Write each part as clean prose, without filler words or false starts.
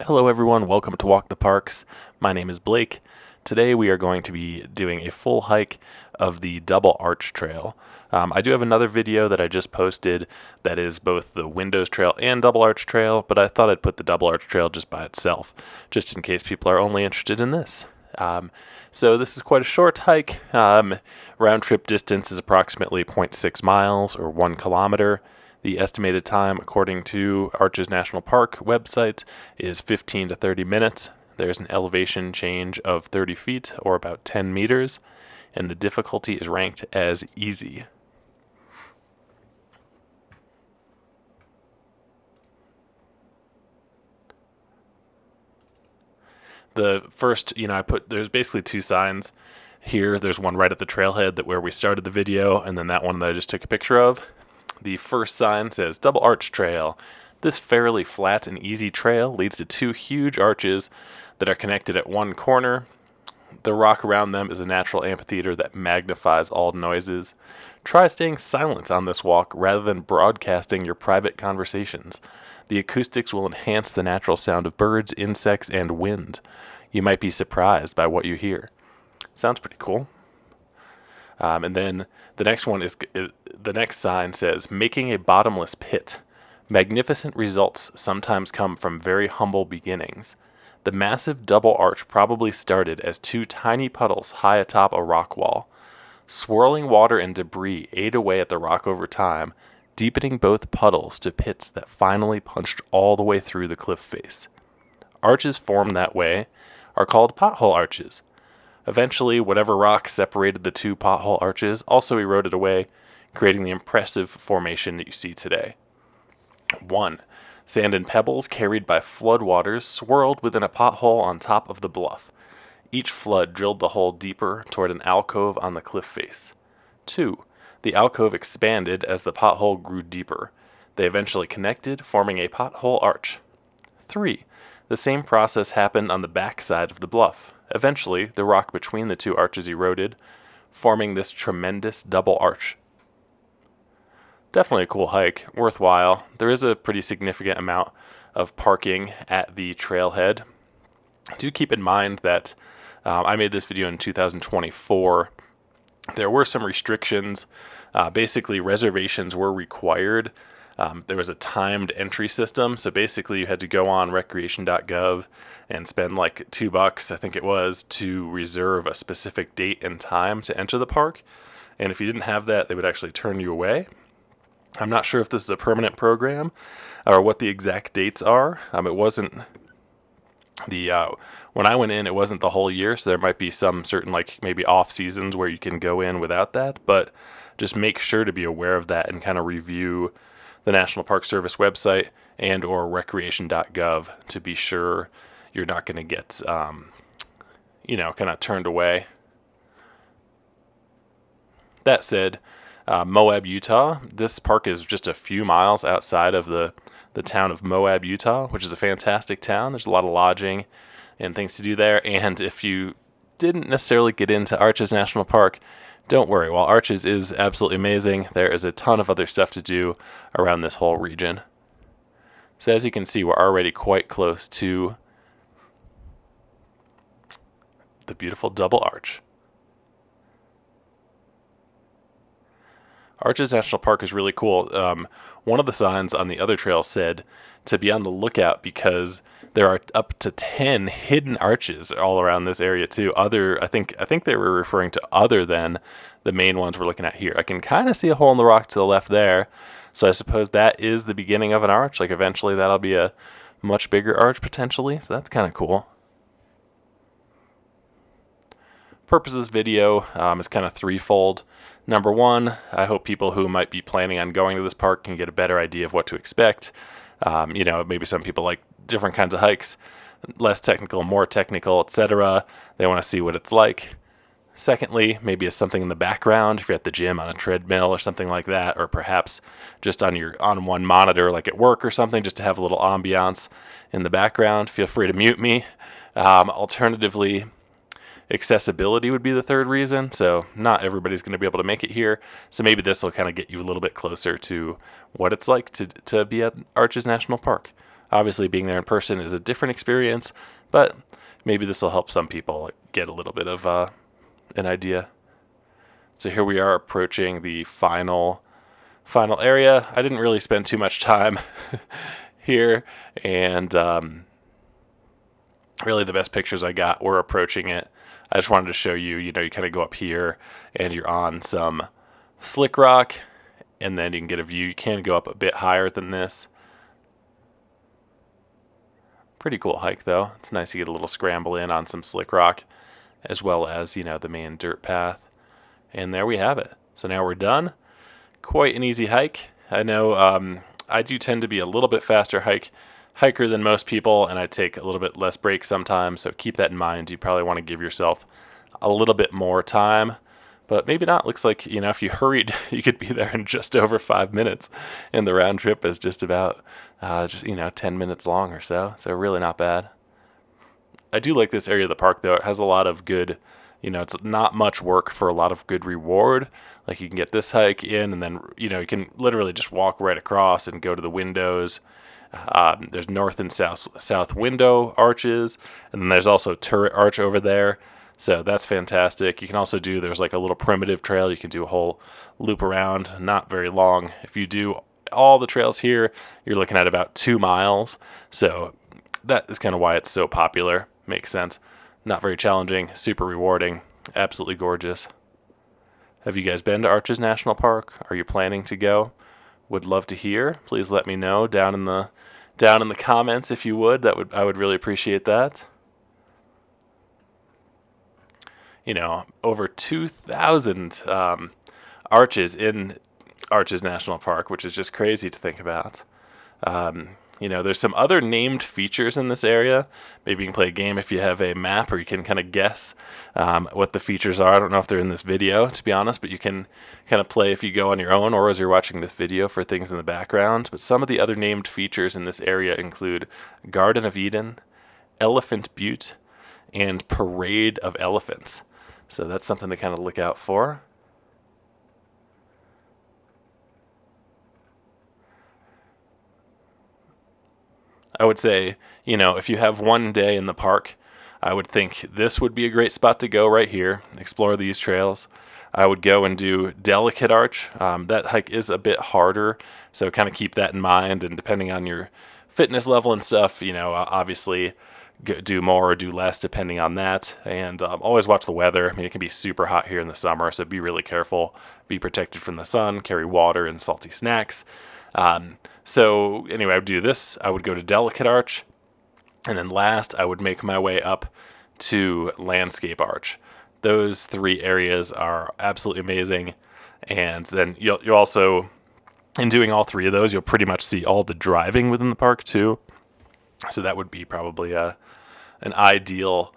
Hello everyone, welcome to Walk the Parks. My name is Blake. Today we are going to be doing a full hike of the Double Arch Trail. I do have another video that I just posted that is both the Windows Trail and Double Arch Trail, but I thought I'd put the Double Arch Trail just by itself, just in case people are only interested in this. So this is quite a short hike. Round trip distance is approximately 0.6 miles or 1 kilometer. The estimated time, according to Arches National Park website, is 15 to 30 minutes. There's an elevation change of 30 feet, or about 10 meters, and the difficulty is ranked as easy. The first, there's basically two signs here. There's one right at the trailhead where we started the video, and then that one that I just took a picture of. The first sign says Double Arch Trail. This fairly flat and easy trail leads to two huge arches that are connected at one corner. The rock around them is a natural amphitheater that magnifies all noises. Try staying silent on this walk rather than broadcasting your private conversations. The acoustics will enhance the natural sound of birds, insects, and wind. You might be surprised by what you hear. Sounds pretty cool. And then the next one is the next sign says, making a bottomless pit. Magnificent results sometimes come from very humble beginnings. The massive double arch probably started as two tiny puddles high atop a rock wall. Swirling water and debris ate away at the rock over time, deepening both puddles to pits that finally punched all the way through the cliff face. Arches formed that way are called pothole arches. Eventually, whatever rock separated the two pothole arches also eroded away, creating the impressive formation that you see today. 1. Sand and pebbles carried by floodwaters swirled within a pothole on top of the bluff. Each flood drilled the hole deeper toward an alcove on the cliff face. 2. The alcove expanded as the pothole grew deeper. They eventually connected, forming a pothole arch. 3. The same process happened on the back side of the bluff. Eventually, the rock between the two arches eroded, forming this tremendous double arch. Definitely a cool hike, worthwhile. There is a pretty significant amount of parking at the trailhead. Do keep in mind that I made this video in 2024. There were some restrictions. Basically, reservations were required. There was a timed entry system, so basically you had to go on recreation.gov and spend like $2, I think it was, to reserve a specific date and time to enter the park. And if you didn't have that, they would actually turn you away. I'm not sure if this is a permanent program or what the exact dates are. It wasn't when I went in, it wasn't the whole year, so there might be some certain like maybe off seasons where you can go in without that, but just make sure to be aware of that and kind of review the National Park Service website and or recreation.gov to be sure you're not going to get, kind of turned away. That said, Moab, Utah, this park is just a few miles outside of the town of Moab, Utah, which is a fantastic town. There's a lot of lodging and things to do there. And if you didn't necessarily get into Arches National Park, don't worry. While Arches is absolutely amazing, there is a ton of other stuff to do around this whole region. So as you can see, we're already quite close to the beautiful double arch. Arches National Park is really cool. One of the signs on the other trail said to be on the lookout because there are up to 10 hidden arches all around this area too. I think they were referring to other than the main ones we're looking at here. I can kind of see a hole in the rock to the left there. So I suppose that is the beginning of an arch. Like eventually that'll be a much bigger arch potentially. So that's kind of cool. Purpose of this video is kind of threefold. Number one, I hope people who might be planning on going to this park can get a better idea of what to expect. Maybe some people like different kinds of hikes, less technical, more technical, etc. They want to see what it's like. Secondly, maybe it's something in the background, if you're at the gym on a treadmill or something like that, or perhaps just on one monitor like at work or something, just to have a little ambiance in the background. Feel free to mute me. Alternatively, accessibility would be the third reason, so not everybody's going to be able to make it here, so maybe this will kind of get you a little bit closer to what it's like to be at Arches National Park. Obviously, being there in person is a different experience, but maybe this will help some people get a little bit of an idea. So here we are approaching the final area. I didn't really spend too much time here, and really the best pictures I got were approaching it. I just wanted to show you, you kind of go up here and you're on some slick rock, and then you can get a view. You can go up a bit higher than this. Pretty cool hike though. It's nice to get a little scramble in on some slick rock, as well as, the main dirt path. And there we have it. So now we're done. Quite an easy hike. I know I do tend to be a little bit faster hiker than most people, and I take a little bit less breaks sometimes, so keep that in mind. You probably want to give yourself a little bit more time, but maybe not. Looks like, if you hurried, you could be there in just over 5 minutes, and the round trip is just about 10 minutes long or so really not bad. I do like this area of the park though. It has a lot of good, it's not much work for a lot of good reward. Like you can get this hike in, and then you can literally just walk right across and go to the windows. There's north and south window arches, and then there's also turret arch over there. So that's fantastic. You can also there's like a little primitive trail. You can do a whole loop around, not very long. If you do all the trails here, you're looking at about 2 miles. So that is kind of why it's so popular. Makes sense. Not very challenging, super rewarding, absolutely gorgeous. Have you guys been to Arches National Park? Are you planning to go? Would love to hear. Please let me know down in the comments if you would. I would really appreciate that. Over 2,000 arches in Arches National Park, which is just crazy to think about. There's some other named features in this area. Maybe you can play a game if you have a map, or you can kind of guess what the features are. I don't know if they're in this video, to be honest, but you can kind of play if you go on your own or as you're watching this video for things in the background. But some of the other named features in this area include Garden of Eden, Elephant Butte, and Parade of Elephants. So that's something to kind of look out for. I would say, if you have one day in the park, I would think this would be a great spot to go right here, explore these trails. I would go and do Delicate Arch. That hike is a bit harder, so kind of keep that in mind, and depending on your fitness level and stuff, obviously do more or do less depending on that. And always watch the weather. I mean, it can be super hot here in the summer, so be really careful. Be protected from the sun, carry water and salty snacks. So anyway, I would do this. I would go to Delicate Arch, and then last I would make my way up to Landscape Arch. Those 3 areas are absolutely amazing, and then you'll also, in doing all 3 of those, you'll pretty much see all the driving within the park too. So that would be probably an ideal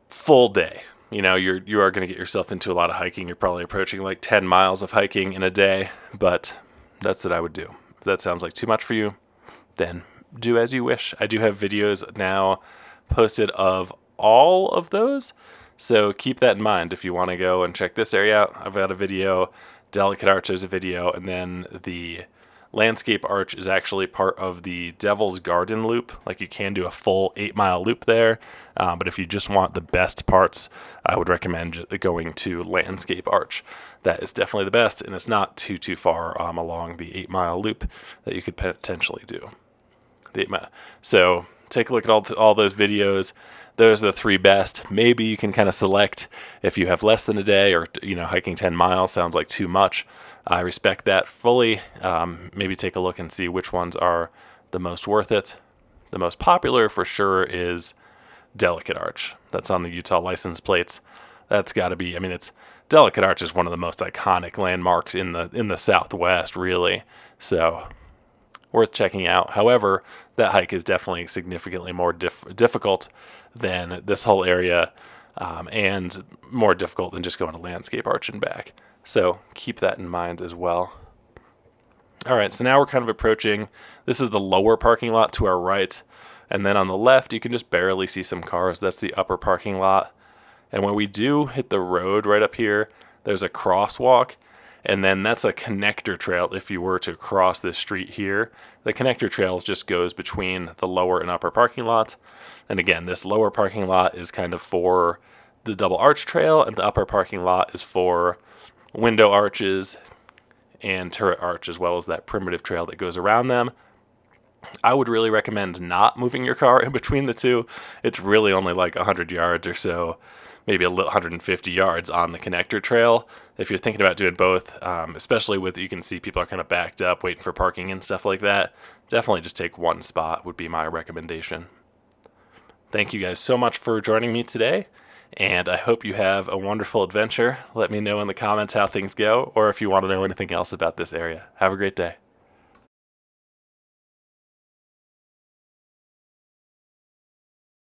full day. You are going to get yourself into a lot of hiking. You're probably approaching like 10 miles of hiking in a day, but that's what I would do. If that sounds like too much for you, then do as you wish. I do have videos now posted of all of those, so keep that in mind if you want to go and check this area out. I've got a video, Delicate Arch is a video, and then the Landscape Arch is actually part of the Devil's Garden loop. Like, you can do a full 8-mile loop there, but if you just want the best parts, I would recommend going to Landscape Arch. That is definitely the best, and it's not too far along the 8-mile loop that you could potentially do. So take a look at all those videos. Those are the 3 best. Maybe you can kind of select if you have less than a day, or hiking 10 miles sounds like too much. I respect that fully. Maybe take a look and see which ones are the most worth it. The most popular for sure is Delicate Arch. That's on the Utah license plates. That's got to be. It's Delicate Arch is one of the most iconic landmarks in the Southwest, really. So worth checking out. However, that hike is definitely significantly more difficult than this whole area, and more difficult than just going to Landscape Arch and back. So keep that in mind as well. All right, so now we're kind of approaching, this is the lower parking lot to our right, and then on the left you can just barely see some cars. That's the upper parking lot. And when we do hit the road right up here, there's a crosswalk, And then that's a connector trail if you were to cross this street here. The connector trail just goes between the lower and upper parking lots. And again, this lower parking lot is kind of for the double arch trail, and the upper parking lot is for window arches and turret arch, as well as that primitive trail that goes around them. I would really recommend not moving your car in between the two. It's really only like 100 yards or so, maybe a little 150 yards on the connector trail. If you're thinking about doing both, especially with, you can see people are kind of backed up waiting for parking and stuff like that, definitely just take one spot would be my recommendation. Thank you guys so much for joining me today, and I hope you have a wonderful adventure. Let me know in the comments how things go, or if you want to know anything else about this area. Have a great day.